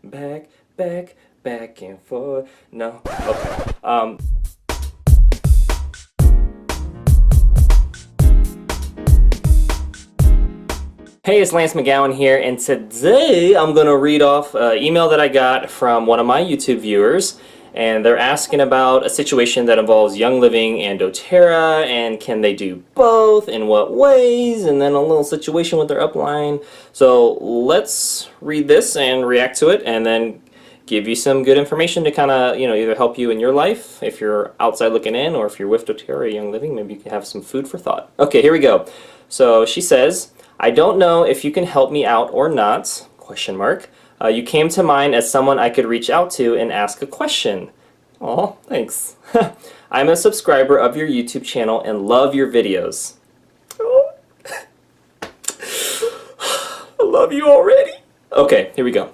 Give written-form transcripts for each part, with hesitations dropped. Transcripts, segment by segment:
back and forth. No. Okay. Hey, it's Lance McGowan here, and today I'm going to read off an email that I got from one of my YouTube viewers, and they're asking about a situation that involves Young Living and doTERRA, and can they do both, in what ways, and then a little situation with their upline. So let's read this and react to it, and then give you some good information to kind of, either help you in your life if you're outside looking in, or if you're with doTERRA or Young Living, maybe you can have some food for thought. Okay, here we go. So she says, I don't know if you can help me out or not, question mark. You came to mind as someone I could reach out to and ask a question. Aw, thanks. I'm a subscriber of your YouTube channel and love your videos. Oh. I love you already. Okay, here we go.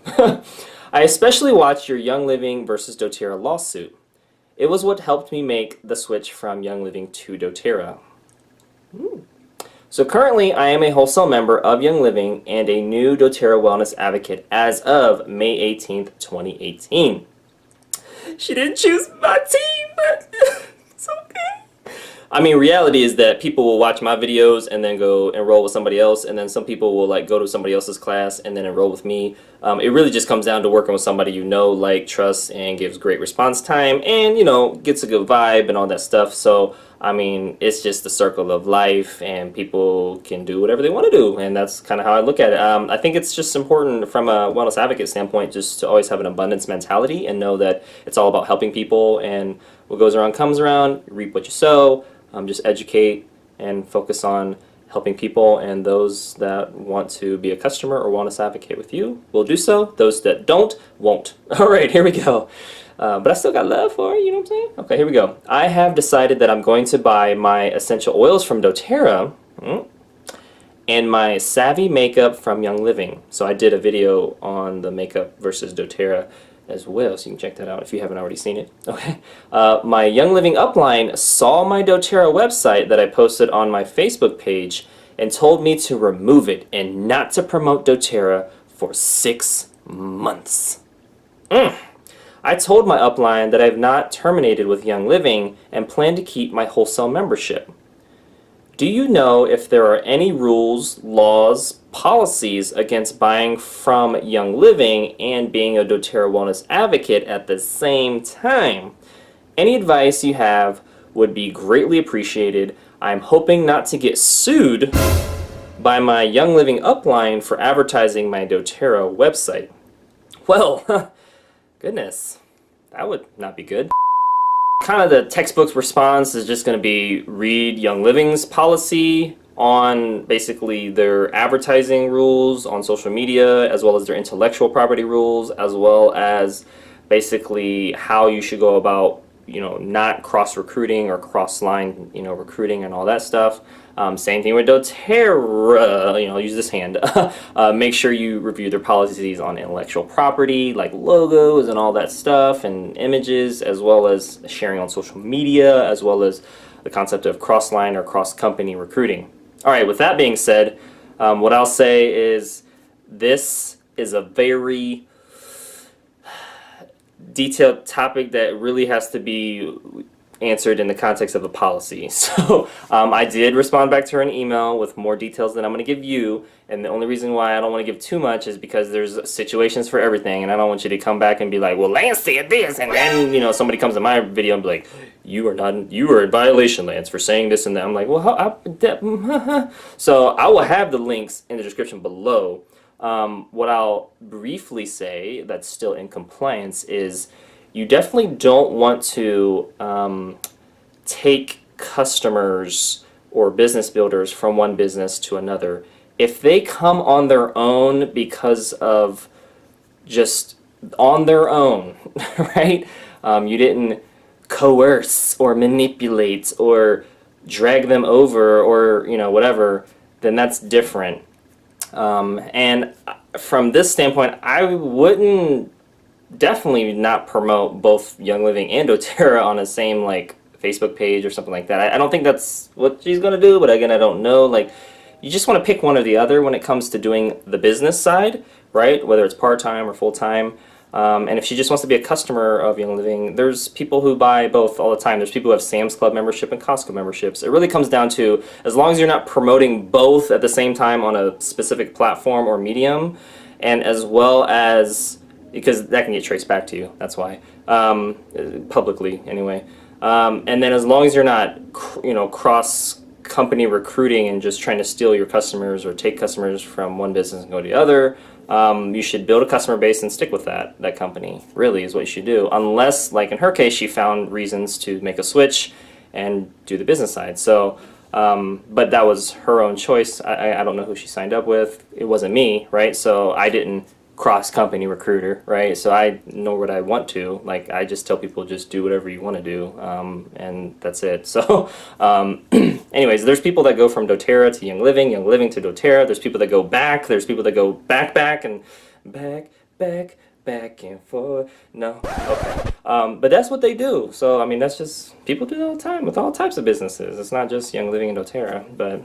I especially watched your Young Living versus doTERRA lawsuit. It was what helped me make the switch from Young Living to doTERRA. So currently, I am a wholesale member of Young Living and a new doTERRA Wellness Advocate as of May 18th, 2018. She didn't choose my team, but it's okay. I mean, reality is that people will watch my videos and then go enroll with somebody else, and then some people will go to somebody else's class and then enroll with me. It really just comes down to working with somebody you know, like, trust, and gives great response time, and gets a good vibe and all that stuff. So I mean, it's just the circle of life, and people can do whatever they want to do, and that's kind of how I look at it. I think it's just important from a wellness advocate standpoint just to always have an abundance mentality and know that it's all about helping people, and what goes around comes around. You reap what you sow. Just educate and focus on helping people, and those that want to be a customer or wellness advocate with you will do so. Those that don't, won't. All right, here we go. But I still got love for it, you know what I'm saying? Okay, here we go. I have decided that I'm going to buy my essential oils from doTERRA and my Savvy makeup from Young Living. So I did a video on the makeup versus doTERRA as well, so you can check that out if you haven't already seen it. Okay. My Young Living upline saw my doTERRA website that I posted on my Facebook page and told me to remove it and not to promote doTERRA for 6 months. I told my upline that I have not terminated with Young Living and plan to keep my wholesale membership. Do you know if there are any rules, laws, policies against buying from Young Living and being a doTERRA Wellness Advocate at the same time? Any advice you have would be greatly appreciated. I'm hoping not to get sued by my Young Living upline for advertising my doTERRA website. Well, goodness, that would not be good. Kind of the textbook response is just going to be read Young Living's policy on basically their advertising rules on social media, as well as their intellectual property rules, as well as basically how you should go about not cross-recruiting or cross-line, recruiting and all that stuff. Same thing with doTERRA, I'll use this hand. Make sure you review their policies on intellectual property, like logos and all that stuff, and images, as well as sharing on social media, as well as the concept of cross-line or cross-company recruiting. All right, with that being said, what I'll say is this is a very detailed topic that really has to be answered in the context of a policy. So I did respond back to her an email with more details than I'm going to give you, and the only reason why I don't want to give too much is because there's situations for everything, and I don't want you to come back and be like, well, Lance said this, and then somebody comes in my video and be like, you are in violation, Lance, for saying this and that. I'm like, well, so I will have the links in the description below. What I'll briefly say that's still in compliance is you definitely don't want to take customers or business builders from one business to another. If they come on their own because of just on their own, right? You didn't coerce or manipulate or drag them over or whatever, then that's different. And from this standpoint, I wouldn't definitely not promote both Young Living and doTERRA on the same Facebook page or something like that. I don't think that's what she's gonna do, but again, I don't know. You just want to pick one or the other when it comes to doing the business side, right? Whether it's part-time or full-time. And if she just wants to be a customer of Young Living, there's people who buy both all the time. There's people who have Sam's Club membership and Costco memberships. It really comes down to, as long as you're not promoting both at the same time on a specific platform or medium, and as well as, because that can get traced back to you, that's why, publicly anyway. And then as long as you're not, cross company recruiting and just trying to steal your customers or take customers from one business and go to the other, you should build a customer base and stick with that company, really, is what you should do. Unless, like in her case, she found reasons to make a switch and do the business side. So, but that was her own choice. I don't know who she signed up with. It wasn't me, right? So I didn't cross-company recruiter, right? So I know what I want to. Like, I just tell people, just do whatever you want to do, and that's it. So, anyways, there's people that go from doTERRA to Young Living to doTERRA. There's people that go back. There's people that go back, and back and forth. No, okay. But that's what they do. So, I mean, that's just, people do it all the time with all types of businesses. It's not just Young Living and doTERRA. But,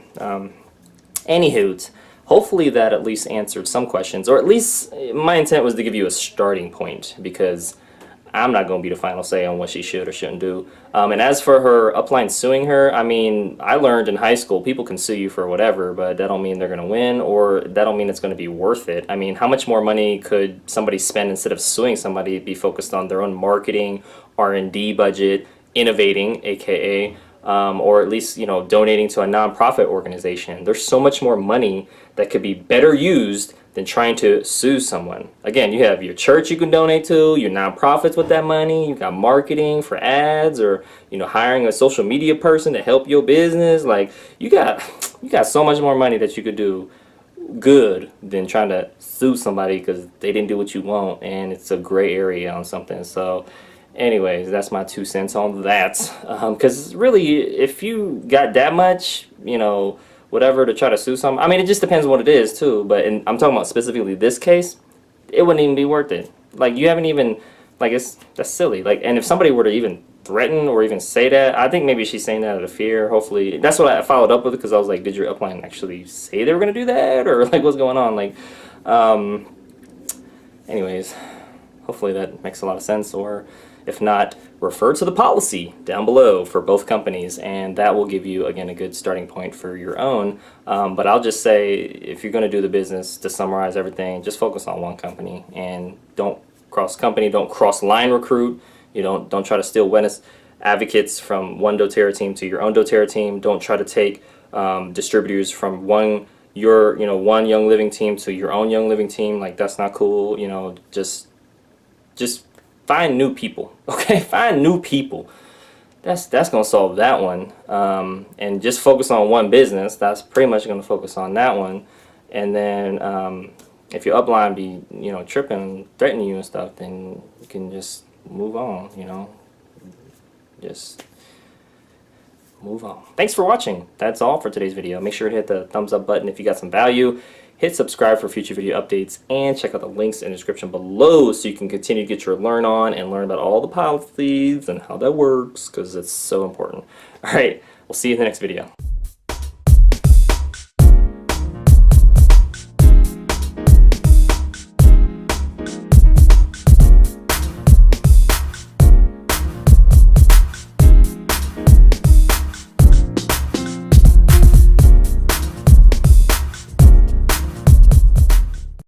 anywho, hopefully that at least answered some questions, or at least my intent was to give you a starting point, because I'm not going to be the final say on what she should or shouldn't do. And as for her upline suing her, I mean, I learned in high school people can sue you for whatever, but that don't mean they're going to win, or that don't mean it's going to be worth it. I mean, how much more money could somebody spend instead of suing somebody, be focused on their own marketing, R&D budget, innovating, aka or at least, donating to a nonprofit organization. There's so much more money that could be better used than trying to sue someone. Again, you have your church you can donate to, your nonprofits with that money, you got marketing for ads, or hiring a social media person to help your business. Like, you got so much more money that you could do good than trying to sue somebody because they didn't do what you want, and it's a gray area on something. So anyways, that's my 2 cents on that. Because really, if you got that much, whatever, to try to sue someone, I mean, it just depends on what it is too. But I'm talking about specifically this case, it wouldn't even be worth it. Like, you haven't even, like, that's silly. Like, and if somebody were to even threaten or even say that, I think maybe she's saying that out of fear. Hopefully, that's what I followed up with, because I was like, did your upline actually say they were gonna do that, or like, what's going on? Like, anyways, hopefully that makes a lot of sense. Or if not, refer to the policy down below for both companies, and that will give you, again, a good starting point for your own. But I'll just say, if you're going to do the business, to summarize everything, just focus on one company, and don't cross company, don't cross line recruit. Don't try to steal wellness advocates from one doTERRA team to your own doTERRA team. Don't try to take distributors from one Young Living team to your own Young Living team. Like, that's not cool. Just find new people, okay? Find new people. That's gonna solve that one. And just focus on one business. That's pretty much gonna focus on that one. And then if your upline be tripping, threatening you and stuff, then you can just move on. Just move on. Thanks for watching. That's all for today's video. Make sure to hit the thumbs up button if you got some value. Hit subscribe for future video updates, and check out the links in the description below so you can continue to get your learn on and learn about all the policies and how that works, because it's so important. All right, we'll see you in the next video.